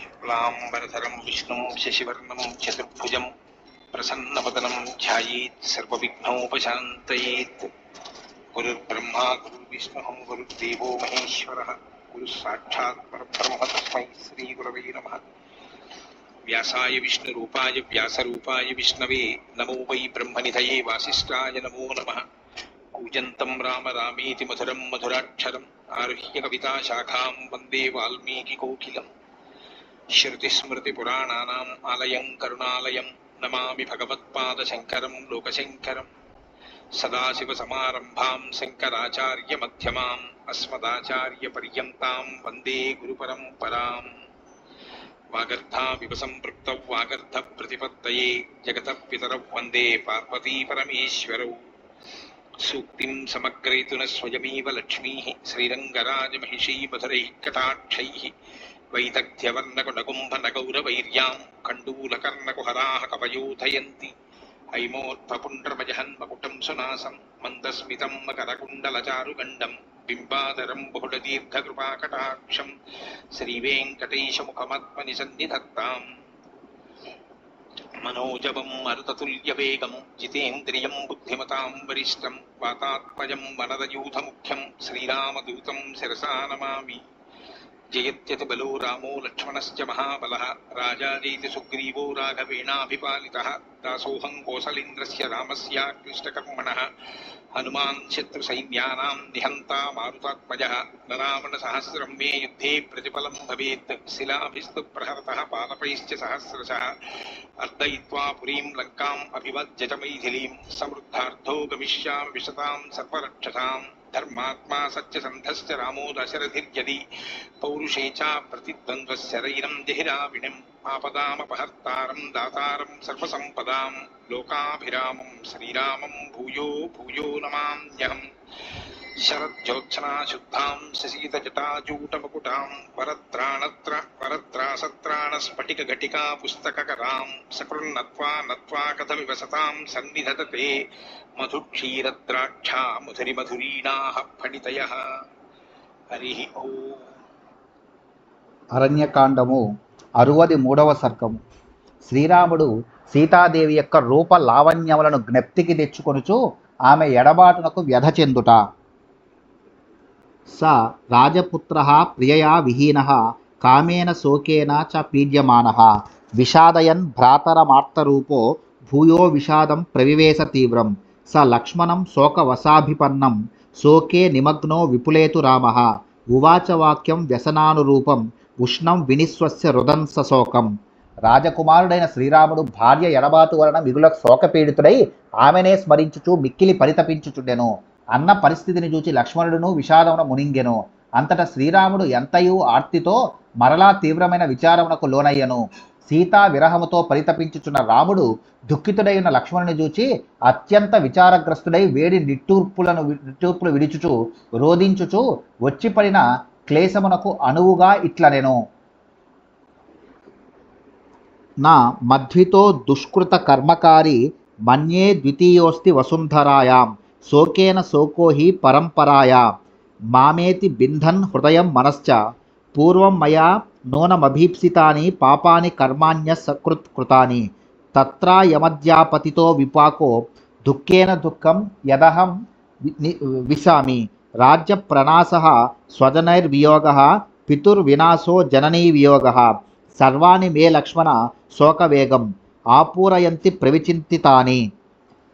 शुक्लांबरधरं विष्णुं शशिवर्णं चतुर्भुजं प्रसन्नवदनं ध्यायेत् सर्वविघ्नोपशान्तयेत्। गुरुर्ब्रह्मा गुरुर्विष्णुः गुरुर्देवो महेश्वरः गुरुस्साक्षात् परब्रह्म तस्मै श्रीगुरवे नमः। व्यासाय विष्णुरूपाय व्यासरूपाय विष्णवे नमो वै ब्रह्मनिधये वासिष्ठाय नमो नमः। कूजन्तं राम रामेति मधुरं मधुराक्षरम् आरुह्य कविताशाखां वन्दे वाल्मीकिकोकिलम्। श्रुतिस्मृतिपुराणानाम् आलयं करुणालयं नमामि भगवत्पादशङ्करं लोकशङ्करम्। सदाशिवसमारम्भां शङ्कराचार्यमध्यमाम् अस्मदाचार्यपर्यन्तां वन्दे गुरुपरम्पराम्। वागर्धाविव सम्पृक्तौ वागर्धप्रतिपत्तये जगतः पितरौ वन्दे पार्वतीपरमेश्वरौ। सूक्तिं समग्रयितुन स्वयमेव लक्ष्मीः श्रीरङ्गराजमहिषी मधुरैः कटाक्षैः वैदग्ध्यवर्णकुणकुम्भनगौरवैर्यां कण्डूलकर्णकुहराः कवयोधयन्ति। हैमोत्पपुण्ड्रमजहन्मकुटं सुनासं मन्दस्मितं मकरकुण्डलचारुगण्डं बिम्बाधरं बहुलदीर्घकृपाकटाक्षं श्रीवेङ्कटेशमुखमात्मनिसन्निधत्ताम्। मनोजवं मरुततुल्यवेगं जितेन्द्रियं बुद्धिमतां वरिष्ठं वातात्मजं वनरयूथमुख्यं श्रीरामदूतं शिरसा नमामि। जयत्यतिबलो रामो लक्ष्मणश्च महाबलः राजाजयति सुग्रीवो राघवेणाभिपालितः दासोऽहं कौसलेन्द्रस्य रामस्याक्लिष्टकर्मणः हनुमान् शत्रुसैन्यानां निहन्ता मारुतात्मजः रावणसहस्रं मे युद्धे प्रतिफलं भवेत् शिलाभिस्तु प्रहरतः पादपैश्च सहस्रशः अर्दयित्वा पुरीं लङ्काम् अभिवज्य च मैथिलीं समृद्धार्थो गमिष्यामि विशतां सर्वरक्षसाम्। धर्मात्मा सत्यसन्धश्च रामो दशरथिर्यदि पौरुषे च प्रतिद्वन्द्वस्य रैरं जहिराविणिम् आपदामपहर्तारं दातारं सर्वसम्पदां लोकाभिरामं श्रीरामं भूयो भूयो नमाम्यहम्। शरज्योत्सना शुद्धां शशीतजटाजूटमकुटां वरत्रासत्राणस्फटिकघटिका पुस्तककरां सकृन्नत्वा नत्वा कथमिव सतां सन्निधत्ते मधुक्षीरद्राक्षा मधुरिमधुरीणाः फणितयः। हरिः ओम्। అరణ్యకాండము 63వ సర్గము. శ్రీరాముడు సీతాదేవి యొక్క రూప లావణ్యములను జ్ఞప్తికి తెచ్చుకొనుచు ఆమె ఎడబాటునకు వ్యధ చెందుట. స రాజపుత్రః ప్రియయా విహీనః కామేన శోకేన చ పీడ్యమానః విషాదయన్ భ్రాతరమార్తరూపో భూయో విషాదం ప్రవివేశ తీవ్రం. స లక్ష్మణం శోకవశాభిపన్నం శోకే నిమగ్నో విపులేతు రామః ఉవాచ వాక్యం వ్యసనానురూపం ఉష్ణం వినిశ్వస్య రుదన్ సశోకం. రాజకుమారుడైన శ్రీరాముడు భార్య ఎడబాటు వలన మిగులకు శోకపీడితుడై ఆమెనే స్మరించుచు మిక్కిలి పరితపించుచుండెను. అన్న పరిస్థితిని చూచి లక్ష్మణుడును విషాదమున మునింగెను. అంతట శ్రీరాముడు ఎంతయు ఆర్తితో మరలా తీవ్రమైన విచారమునకు లోనయ్యను. సీతా విరహముతో పరితపించుచున్న రాముడు దుఃఖితుడైన లక్ష్మణుని చూచి అత్యంత విచారగ్రస్తుడై వేడి నిట్టూర్పులు విడిచుచు రోధించుచు వచ్చిపడిన క్లేశమునకు అనువుగా ఇట్లనెను. నా మధ్వితో దుష్కృత కర్మకారి మన్యే ద్వితీయోస్తి వసుంధరాయాం శోకేన శోకో హి పరంపరాయా మామేతి బింధన్ హృదయం మనశ్చ పూర్వం మయా నూనమభీప్సితాని పాపాని కర్మాణ్యసకృత్ కృతాని తత్రాయమద్యాపతితో విపాకో దుఃఖేన దుఃఖం యదహం విశామి రాజ్యప్రణాసః స్వజనైర్వియోగః పితుర్వినాశో జననీవియోగః సర్వాణి మే లక్ష్మణ శోకవేగం ఆపూరయంతి ప్రవిచింతితాని.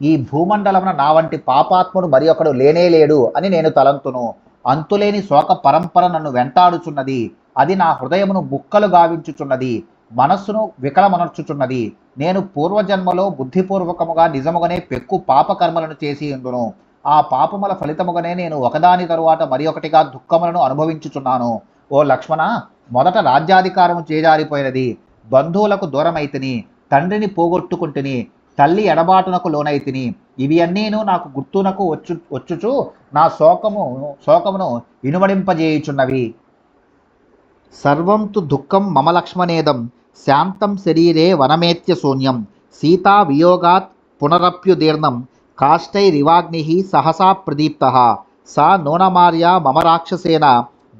ఈ భూమండలమున నా వంటి పాపాత్ముడు మరి ఒకడు లేనేలేడు అని నేను తలంతును. అంతులేని శోక పరంపర నన్ను వెంటాడుచున్నది. అది నా హృదయమును ముక్కలు గావించుచున్నది, మనస్సును వికలమనర్చుచున్నది. నేను పూర్వజన్మలో బుద్ధిపూర్వకముగా నిజముగానే పెక్కు పాపకర్మలను చేసి ఉండును. ఆ పాపముల ఫలితముగానే నేను ఒకదాని తరువాత మరి ఒకటిగా దుఃఖములను అనుభవించుచున్నాను. ఓ లక్ష్మణ, మొదట రాజ్యాధికారము చేజారిపోయినది, బంధువులకు దూరమైతిని, తండ్రిని పోగొట్టుకుంటుని, తల్లి ఎడబాటునకు లోనైతిని. ఇవి అన్నీను నాకు గుర్తునకు వచ్చుచు నా శోకమును ఇనుమడింపజేయుచున్నవి. సర్వం తు దుఃఖం మమ లక్ష్మణేదం శాంతం శరీరే వనమేత్య శూన్యం సీతా వియోగాత్ పునరప్యుదీర్ణం కాష్టైరివాగ్ని సహసా ప్రదీప్తః సా నూనమార్య మమ రాక్షసేన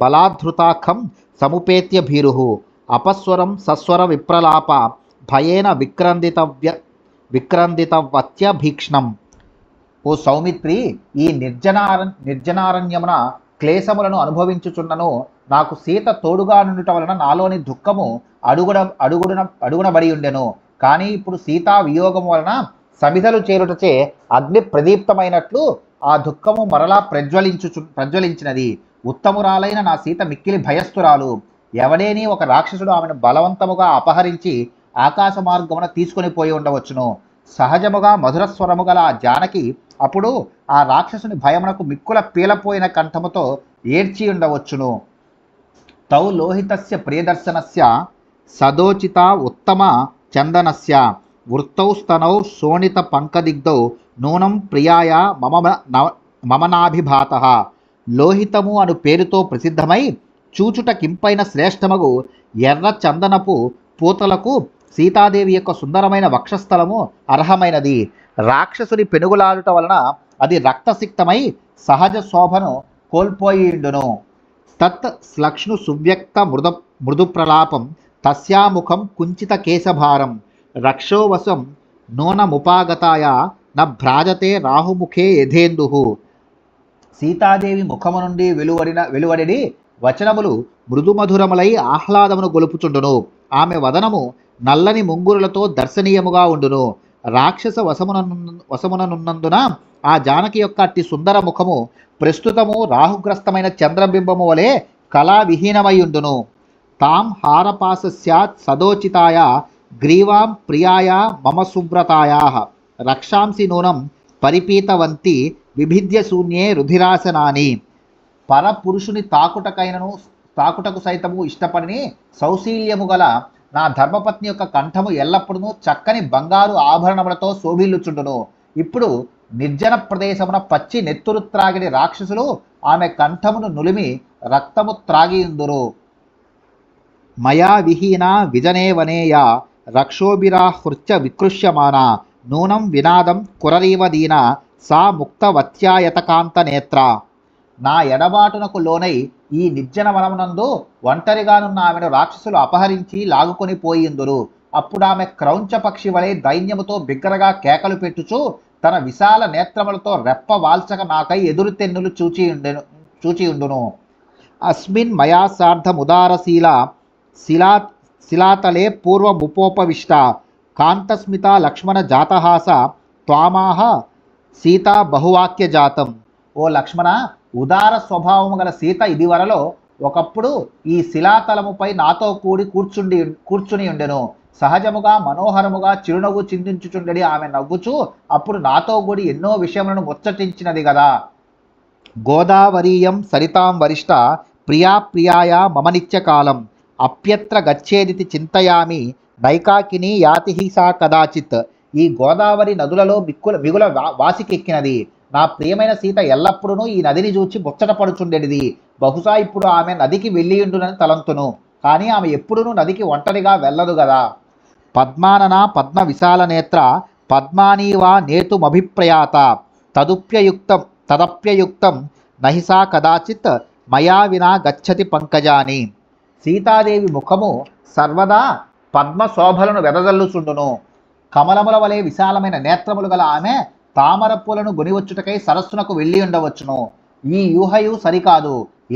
బలాద్ధృతాఖం సముపేత్య భీరుః అపస్వరం సస్వర విప్రలాప భయేన విక్రందితవత్య భీక్ష్ణం. ఓ సౌమిత్రి, ఈ నిర్జనారణ్యమున క్లేశములను అనుభవించుచున్నను నాకు సీత తోడుగా నుండుట వలన నాలోని దుఃఖము అడుగునబడి ఉండెను. కానీ ఇప్పుడు సీతా వియోగము వలన సమిధలు చేరుటచే అగ్ని ప్రదీప్తమైనట్లు ఆ దుఃఖము మరలా ప్రజ్వలించినది. ఉత్తమురాలైన నా సీత మిక్కిలి భయస్థురాలు. ఎవడేని ఒక రాక్షసుడు ఆమెను బలవంతముగా అపహరించి ఆకాశ మార్గమున తీసుకొని పోయి ఉండవచ్చును. సహజముగా మధుర స్వరము గల ఆ జానకి అప్పుడు ఆ రాక్షసుని భయమునకు మిక్కుల పీలపోయిన కంఠముతో ఏడ్చి ఉండవచ్చును. తౌ లోహితస్య ప్రియదర్శనస్య సదోచిత ఉత్తమ చందనస్య వృత్తౌ స్తనౌ శోణిత పంకదిగ్ధౌ నూనం ప్రియాయ మమనాభిభాత. లోహితము అను పేరుతో ప్రసిద్ధమై చూచుట కింపైన శ్రేష్టమగు ఎర్ర చందనపు పూతలకు సీతాదేవి యొక్క సుందరమైన వక్షస్థలము అర్హమైనది. రాక్షసుని పెనుగులాడుట వలన అది రక్తసిక్తమై సహజ శోభను కోల్పోయిండును. తత్ శ్లక్ష్ణు సువ్యక్త మృదు ప్రలాపం తస్యాముఖం కుంచిత కేశభారం రక్షోవశం నూనముపాగతాయ న భ్రాజతే రాహుముఖే యథేందు. సీతాదేవి ముఖము నుండి వెలువడి వచనములు మృదుమధురములై ఆహ్లాదమును గొలుపుచుండును. ఆమె వదనము నల్లని ముంగురులతో దర్శనీయముగా ఉండును. రాక్షస వశముననున్నందున ఆ జానకి యొక్క అట్టి సుందర ముఖము ప్రస్తుతము రాహుగ్రస్తమైన చంద్రబింబము వలె కళావిహీనమైయుండును. తాం హారపాసస్యాత్ సదోచితాయ గ్రీవాం ప్రియాయ మమ సువ్రతాయా రక్షాంసి నూనం పరిపీతవంతి విభిద్య శూన్యే రుధిరాసనాని. పరపురుషుని తాకుటకు సైతము ఇష్టపడిని సౌశీల్యము గల నా ధర్మపత్ని యొక్క కంఠము ఎల్లప్పుడూ చక్కని బంగారు ఆభరణములతో శోభిల్లుచుండును. ఇప్పుడు నిర్జన ప్రదేశమున పచ్చి నెత్తురు త్రాగిడి రాక్షసులు ఆమె కంఠమును నులిమి రక్తము త్రాగియుందురు. మయా విహీన విజనే వనేయ రక్షోభిరాహృత్య వికృష్యమాన నూనం వినాదం కురరీవ దీన సా ముక్తవత్యాయతకాంత నేత్ర. నా ఎడబాటునకు లోనై ఈ నిర్జన వనమునందు ఒంటరిగానున్న ఆమెను రాక్షసులు అపహరించి లాగుకొని పోయిందురు. అప్పుడు ఆమె క్రౌంచ పక్షి వలె దైన్యముతో బిగ్గరగా కేకలు పెట్టుచు తన విశాల నేత్రములతో రెప్ప వాల్చక నాకై ఎదురు తెన్నులు చూచియుండును. అస్మిన్ మయా సార్ధముదారశీల శిలాతలే పూర్వముపోపవిష్ట కాంతస్మిత లక్ష్మణ జాతహాస త్వామాహ సీతా బహువాక్య జాతం. ఓ లక్ష్మణ, ఉదార స్వభావము గల సీత ఇదివరలో ఒకప్పుడు ఈ శిలాతలముపై నాతో కూర్చుని ఉండెను. సహజముగా మనోహరముగా చిరునవ్వు చిందించుచుండెడి ఆమె నవ్వుచు అప్పుడు నాతో కూడి ఎన్నో విషయములను ముచ్చటించినది గదా. గోదావరీయం సరితాం వరిష్ట ప్రియా ప్రియాయ మమ నిత్యకాలం అప్యత్ర గచ్చేదితి చింతయామి నైకాకిని యాతి సా కదాచిత్. ఈ గోదావరి నదులలో మిగుల వాసికెక్కినది. నా ప్రియమైన సీత ఎల్లప్పుడూ ఈ నదిని చూచి ముచ్చట పడుచుండేది. బహుశా ఇప్పుడు ఆమె నదికి వెళ్ళియుండునని తలంతును. కానీ ఆమె ఎప్పుడునూ నదికి ఒంటరిగా వెళ్ళదు గదా. పద్మానన పద్మ విశాల నేత్ర పద్మానీవా నేతుమభిప్రయాత తదప్యయుక్తం నహిసా కదాచిత్ మయా వినా గచ్చతి పంకజాని. సీతాదేవి ముఖము సర్వదా పద్మ శోభలను వెదజల్లుచుండును. కమలముల వలె విశాలమైన నేత్రములు గల ఆమె తామర పూలను గొనివచ్చుటకై సరస్సునకు వెళ్ళి ఉండవచ్చును. ఈ యూహయు సరికాదు.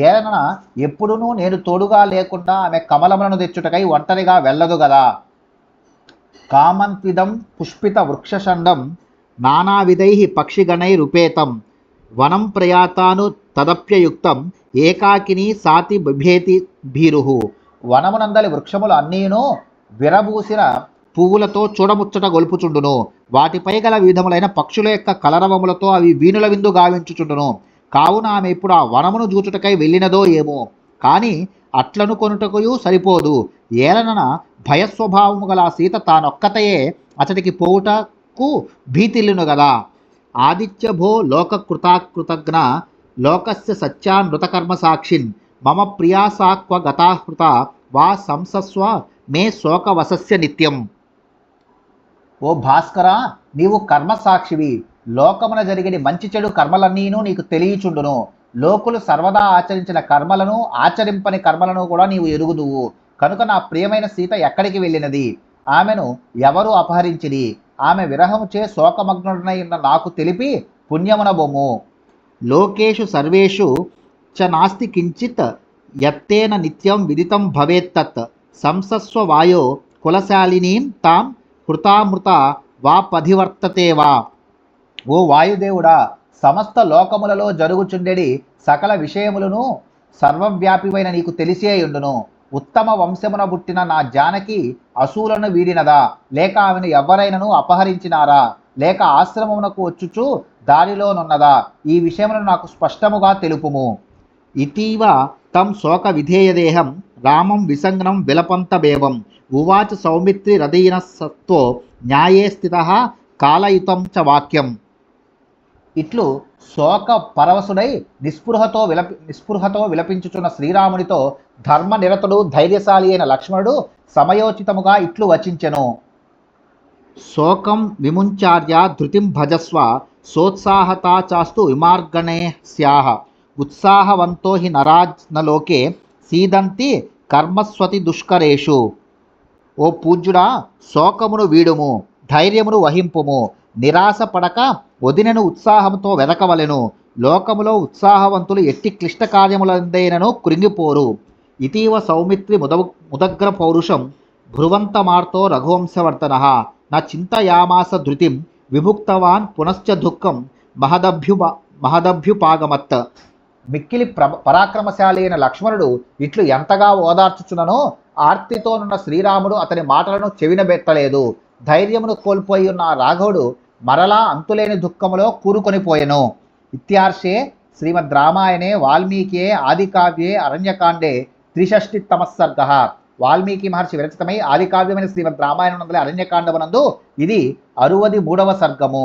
ఏలన ఎప్పుడునూ నేను తోడుగా లేకుండా ఆమె కమలములను తెచ్చుటకై ఒంటరిగా వెళ్ళదు గదా. కామంత్విదం పుష్పిత వృక్షషండం నానావిధై పక్షిగణైరుపేతం వనం ప్రయాతాను తదప్యయుక్తం ఏకాకిని సాతి బిభేతి భీరుహు. వనమునందలి వృక్షములు అన్నీను విరబూసిన పువ్వులతో చూడముచ్చట గొలుపుచుండును. వాటిపై గల విధములైన పక్షుల యొక్క కలరవములతో అవి వీణుల విందు గావించుచుండును. కావున ఆమె ఇప్పుడు ఆ వనమును జూచుటకై వెళ్ళినదో ఏమో. కానీ అట్లను కొనుటకుయు సరిపోదు. ఏలనన భయస్వభావము గల సీత తానొక్కతయే అతడికి పోవుటకు భీతిల్లును గదా. ఆదిత్య భో లోకకృతాకృతజ్ఞ లోకస్య సత్యానృతకర్మ సాక్షిన్ మమ ప్రియాసాక్వ గతాహృత వా సంసస్వ మే శోకవశస్య నిత్యం. ఓ భాస్కర, నీవు కర్మసాక్షివి. లోకమున జరిగిన మంచి చెడు కర్మలన్నీను నీకు తెలియచుండును. లోకులు సర్వదా ఆచరించిన కర్మలను ఆచరింపని కర్మలను కూడా నీవు ఎరుగుదువు కనుక నా ప్రియమైన సీత ఎక్కడికి వెళ్ళినది? ఆమెను ఎవరు అపహరించిరి? ఆమె విరహముచే శోకమగ్నుడనై ఉన్న నాకు తెలిపి పుణ్యమున బొమ్ము. లోకేషు సర్వేషు చ నాస్తి కించిత్ యత్తేన నిత్యం విదితం భవేత్తత్ సంసస్వ వాయో కులశాలినీం తాం హృతామృత వా పధివర్తతే వా. ఓ వాయుదేవుడా, సమస్త లోకములలో జరుగుచుండెడి సకల విషయములను సర్వవ్యాపివైన నీకు తెలిసేయుండును. ఉత్తమ వంశమున పుట్టిన నా జానకి అసూలను వీడినదా, లేక ఆమెను ఎవరైనను అపహరించినారా, లేక ఆశ్రమమునకు వచ్చుచు దారిలోనున్నదా? ఈ విషయములను నాకు స్పష్టముగా తెలుపుము. ఇటీవ తం శోక విధేయదేహం రామం విసంగ్నం విలపంతమేవం ఉవాచ సౌమిత్రి రదీన సత్వో న్యాయే స్థిత కాలయుతం చ వాక్యం. ఇట్లు శోక పరవశుడై నిస్పృహతో విలపించుచున్న శ్రీరామునితో ధర్మనిరతుడు ధైర్యశాలి అయిన లక్ష్మణుడు సమయోచితముగా ఇట్లు వచించెను. శోకం విముంచార్య ధృతిం భజస్వ సోత్సాహతా చాస్తు విమార్గణే స్యాహ ఉత్సాహవంతో హి నరాజ్నలోకే సీదంతి కర్మస్వతి దుష్కరేషు. ఓ పూజ్యుడా, శోకమును వీడుము, ధైర్యమును వహింపుము, నిరాశ పడక వదినను ఉత్సాహంతో వెదకవలెను. లోకములో ఉత్సాహవంతులు ఎట్టి క్లిష్ట కార్యములందైనను కృంగిపోరు. ఇటీవ సౌమిత్రి ముదగ్ర పౌరుషం భ్రువంతమార్తో రఘువంశవర్ధన నా చింతయామాస ధృతిం విముక్తవాన్ పునశ్చ దుఃఖం మహదభ్యుపాగమత్. మిక్కిలి పరాక్రమశాలి అయిన లక్ష్మణుడు ఇట్లు ఎంతగా ఓదార్చుచుననో ఆర్తితోనున్న శ్రీరాముడు అతని మాటలను చెవినబెట్టలేదు. ధైర్యమును కోల్పోయి ఉన్న రాఘవుడు మరలా అంతులేని దుఃఖములో కూరుకొనిపోయెను. ఇత్యార్షే శ్రీమద్ రామాయణే వాల్మీకియే ఆదికావ్యే అరణ్యకాండే 63 సర్గః. వాల్మీకి మహర్షి విరచితమై ఆదికావ్యమైన శ్రీమద్ రామాయణం అరణ్యకాండమునందు ఇది 63వ సర్గము.